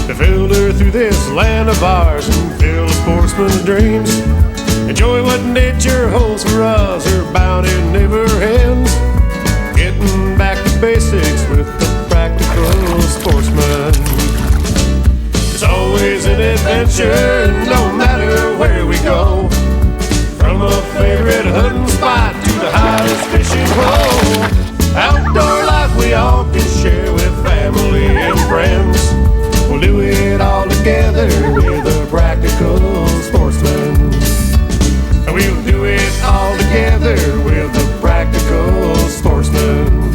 to filter through this land of ours and fill a sportsman's dreams. Enjoy what nature holds for us, her bounty never ends. Getting back to basics with the practical sportsman. It's always an adventure, no matter where we go. From a favorite hunting spot to the hottest fishing hole. Outdoor life we all can share with family and friends. We'll do it all together with a practical sportsman. We'll do it all together with a practical sportsman.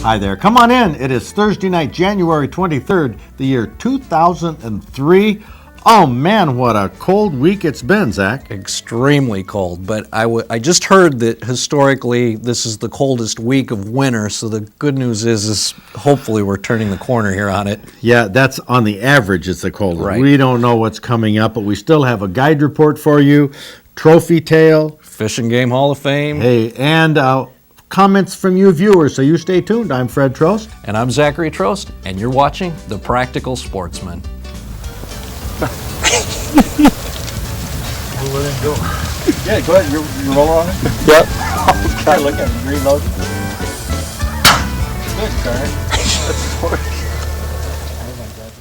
Hi there, come on in. It is Thursday night, January 23rd, the year 2003. Oh man, what a cold week it's been, Zach. Extremely cold, but I just heard that historically this is the coldest week of winter, so the good news is hopefully we're turning the corner here on it. Yeah, that's on the average it's the coldest. Right. We don't know what's coming up, but we still have a guide report for you, trophy tale. Fish and Game Hall of Fame. Hey, and comments from you viewers, so you stay tuned. I'm Fred Trost. And I'm Zachary Trost, and you're watching The Practical Sportsman. We'll let it go. Yeah, go ahead. You roll on it? Yep. Okay, look at it. Reload. Good, Karen. That's work. Oh my God.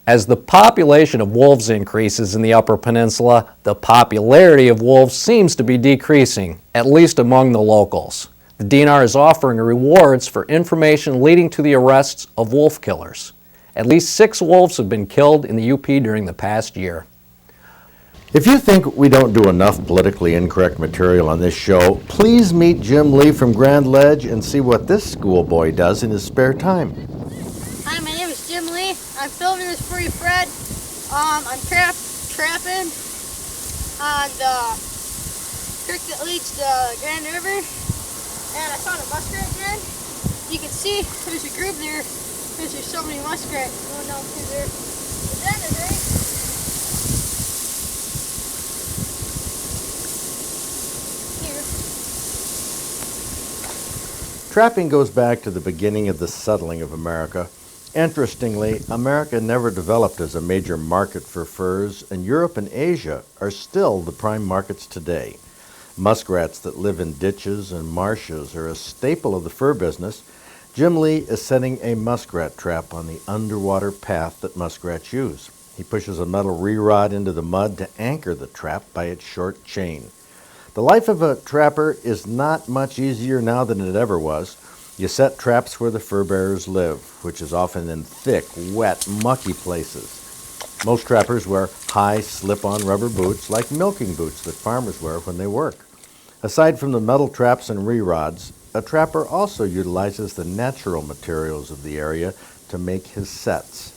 As the population of wolves increases in the Upper Peninsula, the popularity of wolves seems to be decreasing, at least among the locals. The DNR is offering rewards for information leading to the arrests of wolf killers. At least 6 wolves have been killed in the UP during the past year. If you think we don't do enough politically incorrect material on this show, please meet Jim Lee from Grand Ledge and see what this schoolboy does in his spare time. Hi, my name is Jim Lee. I'm filming this for you, Fred. I'm trapping on the creek that leads to the Grand River. And I found a muskrat den. You can see there's a group there because there's so many muskrat going down through there. The den is right here. Trapping goes back to the beginning of the settling of America. Interestingly, America never developed as a major market for furs, and Europe and Asia are still the prime markets today. Muskrats that live in ditches and marshes are a staple of the fur business. Jim Lee is setting a muskrat trap on the underwater path that muskrats use. He pushes a metal re-rod into the mud to anchor the trap by its short chain. The life of a trapper is not much easier now than it ever was. You set traps where the fur bearers live, which is often in thick, wet, mucky places. Most trappers wear high slip-on rubber boots like milking boots that farmers wear when they work. Aside from the metal traps and re-rods, a trapper also utilizes the natural materials of the area to make his sets.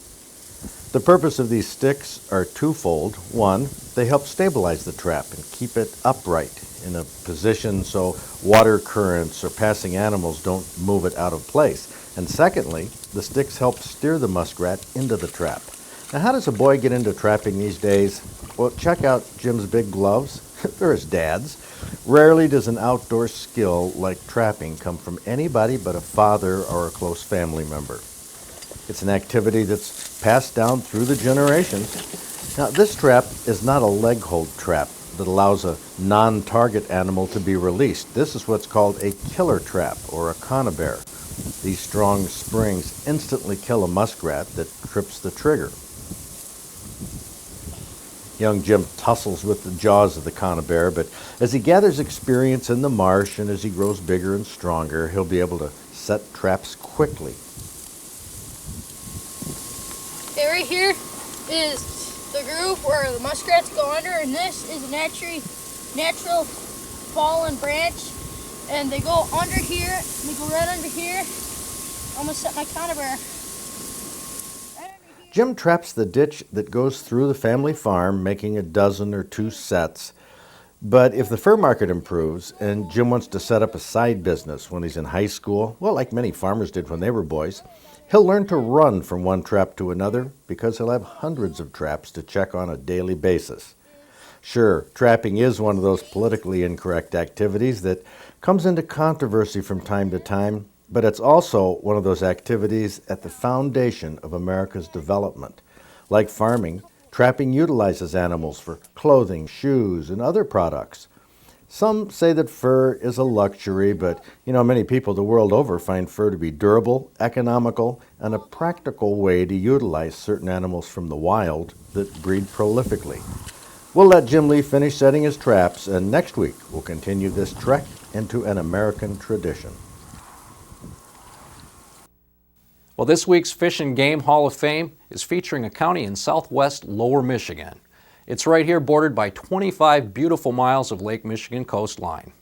The purpose of these sticks are twofold. One, they help stabilize the trap and keep it upright in a position so water currents or passing animals don't move it out of place. And secondly, the sticks help steer the muskrat into the trap. Now, how does a boy get into trapping these days? Well, check out Jim's big gloves. They're his dad's. Rarely does an outdoor skill like trapping come from anybody but a father or a close family member. It's an activity that's passed down through the generations. Now, this trap is not a leg hold trap that allows a non-target animal to be released. This is what's called a killer trap or a conibear. These strong springs instantly kill a muskrat that trips the trigger. Young Jim tussles with the jaws of the conibear, but as he gathers experience in the marsh and as he grows bigger and stronger, he'll be able to set traps quickly. Okay, right here is the groove where the muskrats go under, and this is a natural fallen branch, and they go under here, and they go right under here. I'm gonna set my conibear. Jim traps the ditch that goes through the family farm, making a dozen or 2 sets. But if the fur market improves and Jim wants to set up a side business when he's in high school, well, like many farmers did when they were boys, he'll learn to run from one trap to another because he'll have hundreds of traps to check on a daily basis. Sure, trapping is one of those politically incorrect activities that comes into controversy from time to time, but it's also one of those activities at the foundation of America's development. Like farming, trapping utilizes animals for clothing, shoes, and other products. Some say that fur is a luxury, but many people the world over find fur to be durable, economical, and a practical way to utilize certain animals from the wild that breed prolifically. We'll let Jim Lee finish setting his traps, and next week we'll continue this trek into an American tradition. Well, this week's Fish and Game Hall of Fame is featuring a county in southwest Lower Michigan. It's right here bordered by 25 beautiful miles of Lake Michigan coastline.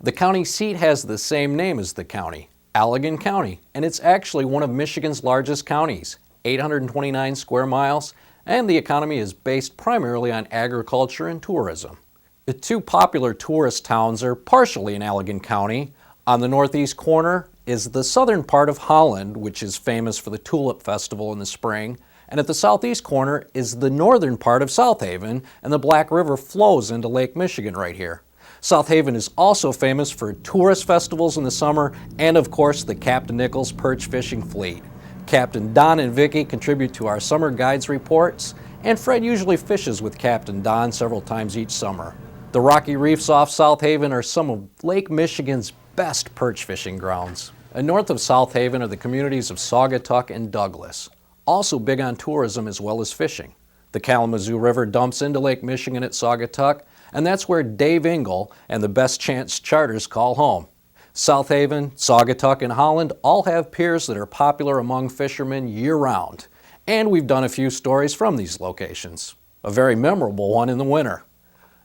The county seat has the same name as the county, Allegan County, and it's actually one of Michigan's largest counties, 829 square miles, and the economy is based primarily on agriculture and tourism. The two popular tourist towns are partially in Allegan County. On the northeast corner is the southern part of Holland, which is famous for the Tulip Festival in the spring, and at the southeast corner is the northern part of South Haven, and the Black River flows into Lake Michigan right here. South Haven is also famous for tourist festivals in the summer and, of course, the Captain Nichols perch fishing fleet. Captain Don and Vicky contribute to our summer guides reports, and Fred usually fishes with Captain Don several times each summer. The rocky reefs off South Haven are some of Lake Michigan's best perch fishing grounds. And north of South Haven are the communities of Saugatuck and Douglas, also big on tourism as well as fishing. The Kalamazoo River dumps into Lake Michigan at Saugatuck, and that's where Dave Engel and the Best Chance Charters call home. South Haven, Saugatuck, and Holland all have piers that are popular among fishermen year-round, and we've done a few stories from these locations, a very memorable one in the winter.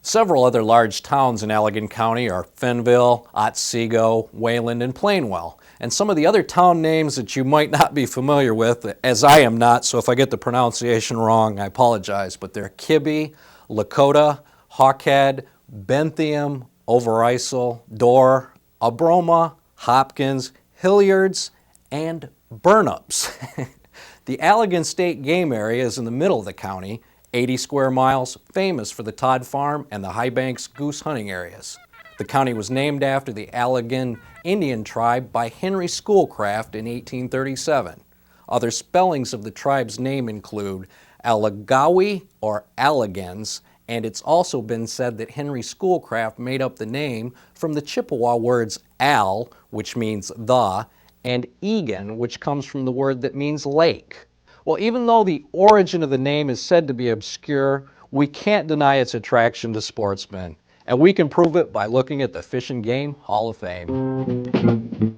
Several other large towns in Allegan County are Fenville, Otsego, Wayland, and Plainwell. And some of the other town names that you might not be familiar with, as I am not, so if I get the pronunciation wrong, I apologize, but they're Kibbe, Lakota, Hawkhead, Bentham, Overijssel, Dorr, Abroma, Hopkins, Hilliards, and Burnups. The Allegan State Game Area is in the middle of the county, 80 square miles, famous for the Todd Farm and the High Banks goose hunting areas. The county was named after the Allegan Indian tribe by Henry Schoolcraft in 1837. Other spellings of the tribe's name include Allegawi or Allegans, and it's also been said that Henry Schoolcraft made up the name from the Chippewa words al, which means the, and egan, which comes from the word that means lake. Well, even though the origin of the name is said to be obscure, we can't deny its attraction to sportsmen. And we can prove it by looking at the Fish and Game Hall of Fame.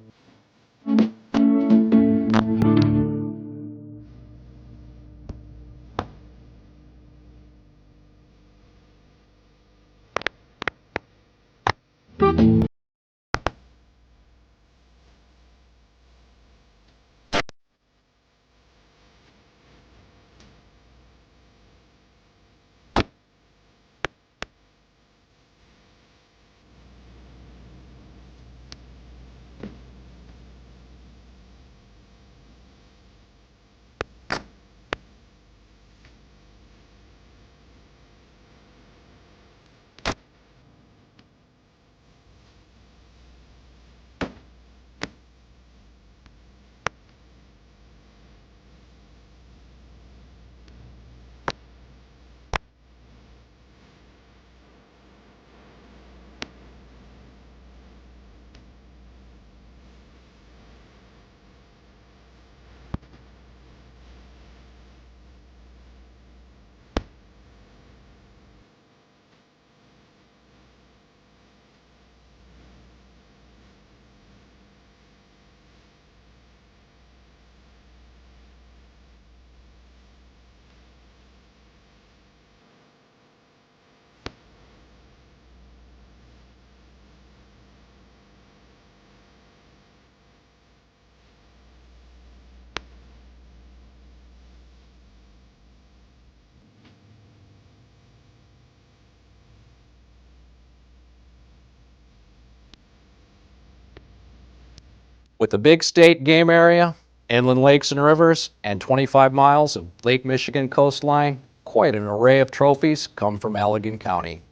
With a big state game area, inland lakes and rivers, and 25 miles of Lake Michigan coastline, quite an array of trophies come from Allegan County.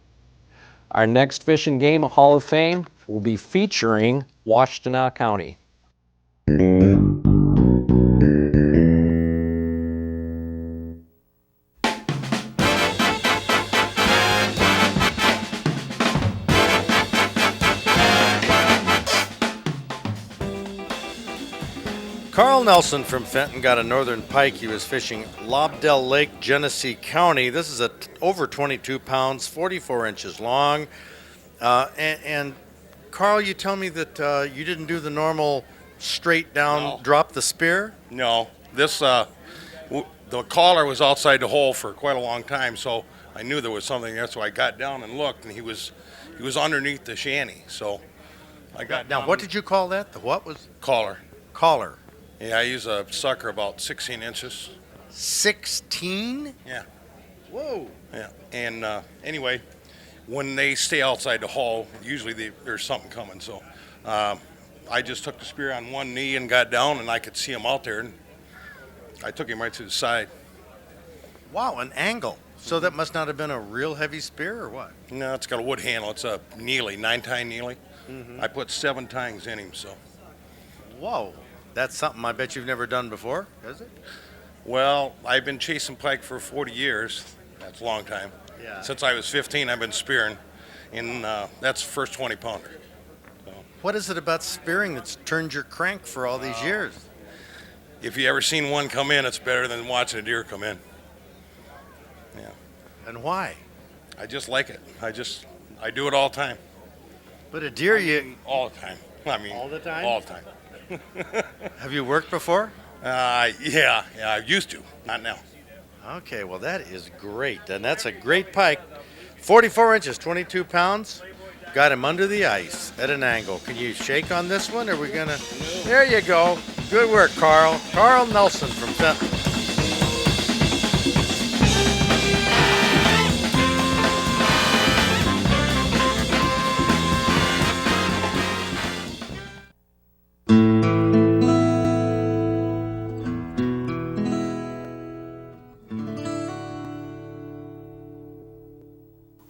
Our next Fish and Game Hall of Fame will be featuring Washtenaw County. Carl Nelson from Fenton got a northern pike. He was fishing Lobdell Lake, Genesee County. This is over 22 pounds, 44 inches long. And Carl, you tell me that you didn't do the normal straight down, No. drop the spear? No, this the caller was outside the hole for quite a long time, so I knew there was something there. So I got down and looked, and he was underneath the shanty. So I got Now, down. what did you call that? The what was? Caller? Collar. Yeah, I use a sucker about 16 inches. 16? Yeah, Whoa. yeah. And anyway, when they stay outside the hole, usually there's something coming. So I just took the spear on one knee and got down, and I could see him out there, and I took him right to the side. Wow, an angle. So that must not have been a real heavy spear or what? No, it's got a wood handle. It's a Neely, 9-tie Neely. I put 7 tines in him, so. Whoa. That's something I bet you've never done before, is it? Well, I've been chasing pike for 40 years. That's a long time. Yeah. Since I was 15, I've been spearing, and that's the first 20-pounder. What is it about spearing that's turned your crank for all these years? If you ever seen one come in, it's better than watching a deer come in. Yeah, And why? I just like it. I do it all the time. But a deer, All the time. I mean, All the time? All the time. have you worked before? Yeah, I used to. Not now. Okay, well, that is great. And that's a great pike. 44 inches, 22 pounds. Got him under the ice at an angle. Can you shake on this one? Or are we going to? There you go. Good work, Carl. Carl Nelson from Fenton.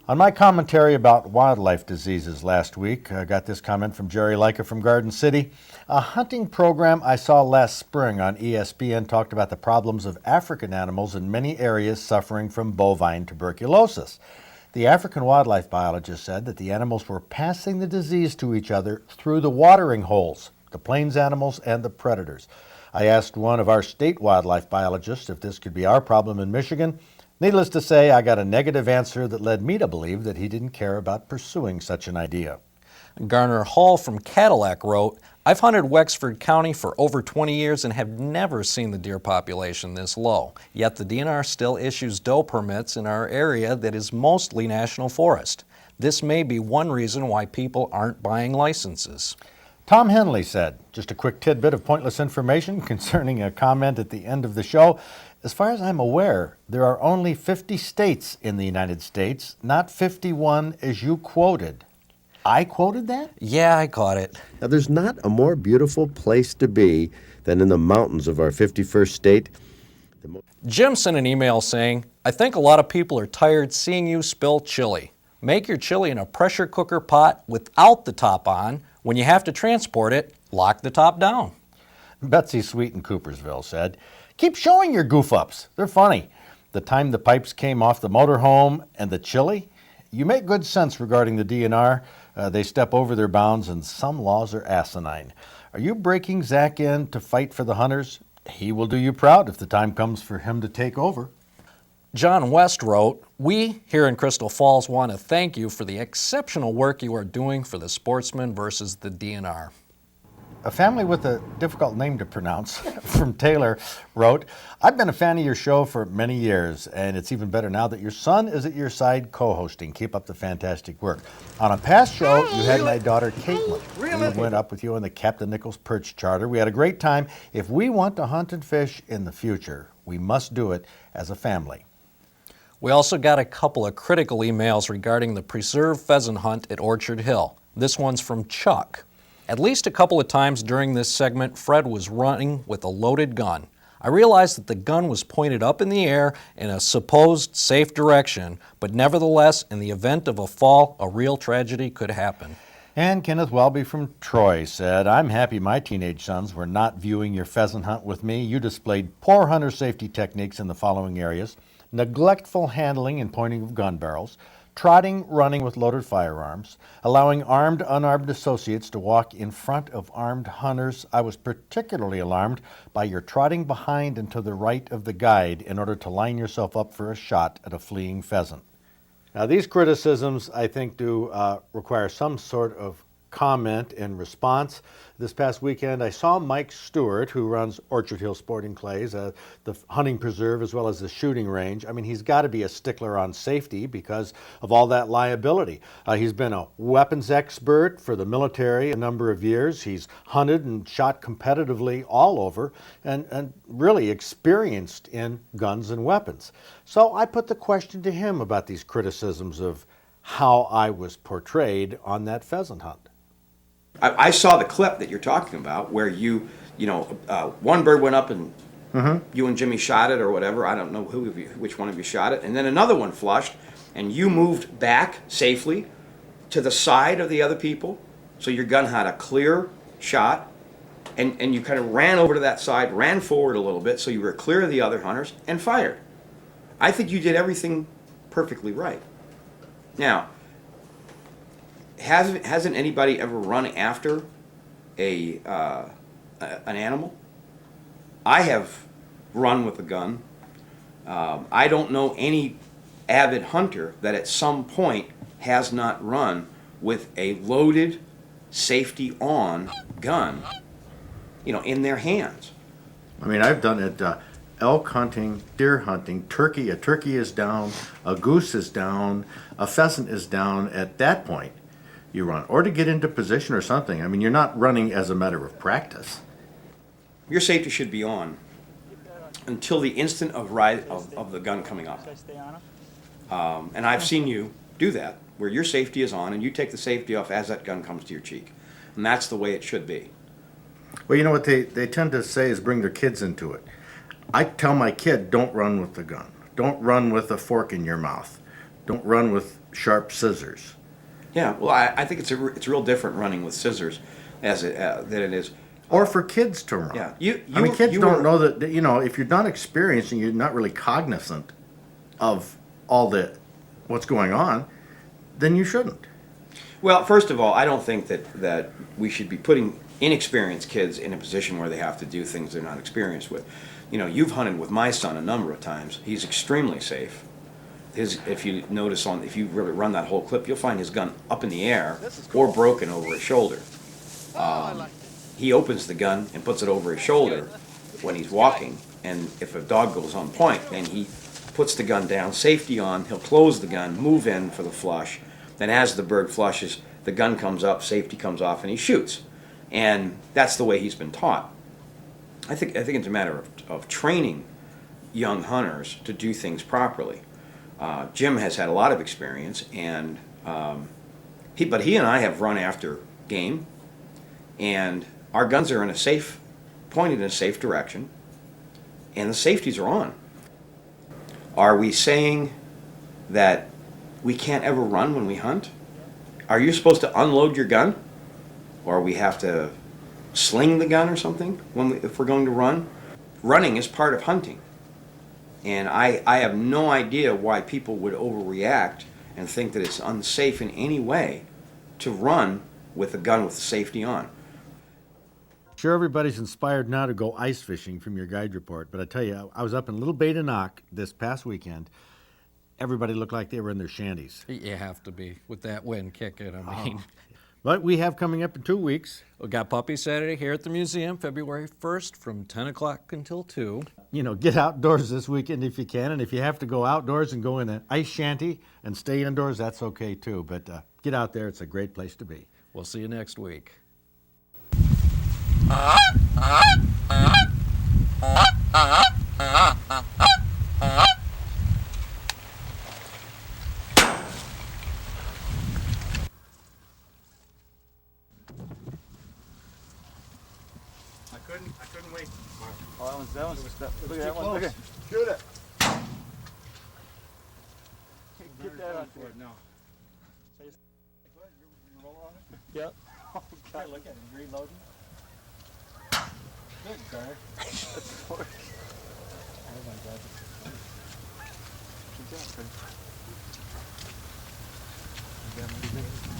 On my commentary about wildlife diseases last week, I got this comment from Jerry Leica from Garden City. A hunting program I saw last spring on ESPN talked about the problems of African animals in many areas suffering from bovine tuberculosis. The African wildlife biologist said that the animals were passing the disease to each other through the watering holes, the plains animals and the predators. I asked one of our state wildlife biologists if this could be our problem in Michigan. Needless to say, I got a negative answer that led me to believe that he didn't care about pursuing such an idea. Garner Hall from Cadillac wrote, I've hunted Wexford County for over 20 years and have never seen the deer population this low. Yet the DNR still issues doe permits in our area that is mostly national forest. This may be one reason why people aren't buying licenses. Tom Henley said, just a quick tidbit of pointless information concerning a comment at the end of the show. As far as I'm aware, there are only 50 states in the United States, not 51 as you quoted. I quoted that? Yeah, I caught it. Now, there's not a more beautiful place to be than in the mountains of our 51st state. Jim sent an email saying, I think a lot of people are tired seeing you spill chili. Make your chili in a pressure cooker pot without the top on. When you have to transport it, lock the top down. Betsy Sweet in Coopersville said, keep showing your goof-ups. They're funny. The time the pipes came off the motorhome and the chili, you make good sense regarding the DNR. They step over their bounds and some laws are asinine. Are you breaking Zach in to fight for the hunters? He will do you proud if the time comes for him to take over. John West wrote, we here in Crystal Falls want to thank you for the exceptional work you are doing for the sportsmen versus the DNR. A family with a difficult name to pronounce from Taylor wrote, I've been a fan of your show for many years, and it's even better now that your son is at your side co-hosting. Keep up the fantastic work. On a past show, you had my daughter Caitlin. We went up with you on the Captain Nichols Perch Charter. We had a great time. If we want to hunt and fish in the future, we must do it as a family. We also got a couple of critical emails regarding the preserved pheasant hunt at Orchard Hill. This one's from Chuck. At least a couple of times during this segment, Fred was running with a loaded gun. I realized that the gun was pointed up in the air in a supposed safe direction, but nevertheless, in the event of a fall, a real tragedy could happen. And Kenneth Welby from Troy said, I'm happy my teenage sons were not viewing your pheasant hunt with me. You displayed poor hunter safety techniques in the following areas: neglectful handling and pointing of gun barrels, trotting, running with loaded firearms, allowing armed, unarmed associates to walk in front of armed hunters. I was particularly alarmed by your trotting behind and to the right of the guide in order to line yourself up for a shot at a fleeing pheasant. Now, these criticisms, I think, do require some sort of comment and response. This past weekend, I saw Mike Stewart, who runs Orchard Hill Sporting Clays, the hunting preserve as well as the shooting range. I mean, he's got to be a stickler on safety because of all that liability. He's been a weapons expert for the military a number of years. He's hunted and shot competitively all over and really experienced in guns and weapons. So I put the question to him about these criticisms of how I was portrayed on that pheasant hunt. I saw the clip that you're talking about where one bird went up and you and Jimmy shot it or whatever. I don't know which one of you shot it. And then another one flushed and you moved back safely to the side of the other people. So your gun had a clear shot and you kind of ran over to that side, ran forward a little bit so you were clear of the other hunters and fired. I think you did everything perfectly right. Now, hasn't anybody ever run after an animal? I have run with a gun. I don't know any avid hunter that at some point has not run with a loaded, safety-on gun, in their hands. I mean, I've done it elk hunting, deer hunting, a turkey is down, a goose is down, a pheasant is down. At that point, you run, or to get into position or something. I mean, you're not running as a matter of practice. Your safety should be on until the instant of the gun coming up. And I've seen you do that, where your safety is on and you take the safety off as that gun comes to your cheek. And that's the way it should be. Well, you know what they tend to say is bring their kids into it. I tell my kid, don't run with the gun. Don't run with a fork in your mouth. Don't run with sharp scissors. Yeah, well, I think it's real different running with scissors than it is. Or for kids to run. Yeah, kids don't know that, if you're not experienced and you're not really cognizant of all what's going on, then you shouldn't. Well, first of all, I don't think that we should be putting inexperienced kids in a position where they have to do things they're not experienced with. You've hunted with my son a number of times. He's extremely safe. If you notice if you really run that whole clip, you'll find his gun up in the air or broken over his shoulder. He opens the gun and puts it over his shoulder when he's walking, and if a dog goes on point, then he puts the gun down, safety on, he'll close the gun, move in for the flush, then as the bird flushes, the gun comes up, safety comes off, and he shoots. And that's the way he's been taught. I think it's a matter of training young hunters to do things properly. Jim has had a lot of experience, and he and I have run after game, and our guns are pointed in a safe direction, and the safeties are on. Are we saying that we can't ever run when we hunt? Are you supposed to unload your gun, or we have to sling the gun or something if we're going to run? Running is part of hunting. And I have no idea why people would overreact and think that it's unsafe in any way to run with a gun with the safety on. Sure, everybody's inspired now to go ice fishing from your guide report, but I tell you, I was up in Little Bay de Noc this past weekend. Everybody looked like they were in their shanties. You have to be with that wind kicking. I mean, But we have coming up in 2 weeks. we got Puppy Saturday here at the museum, February 1st from 10 o'clock until 2. Get outdoors this weekend if you can, and if you have to go outdoors and go in an ice shanty and stay indoors, that's okay too. But get out there; it's a great place to be. We'll see you next week. I couldn't wait. Oh, that one's, look at that one. close. Look at, shoot it. Get that on for it now. So you roll on it? Yep. Oh, God, look at him reloading. Good, sir. That's for it. Oh, my God. Good job, Chris. You got me.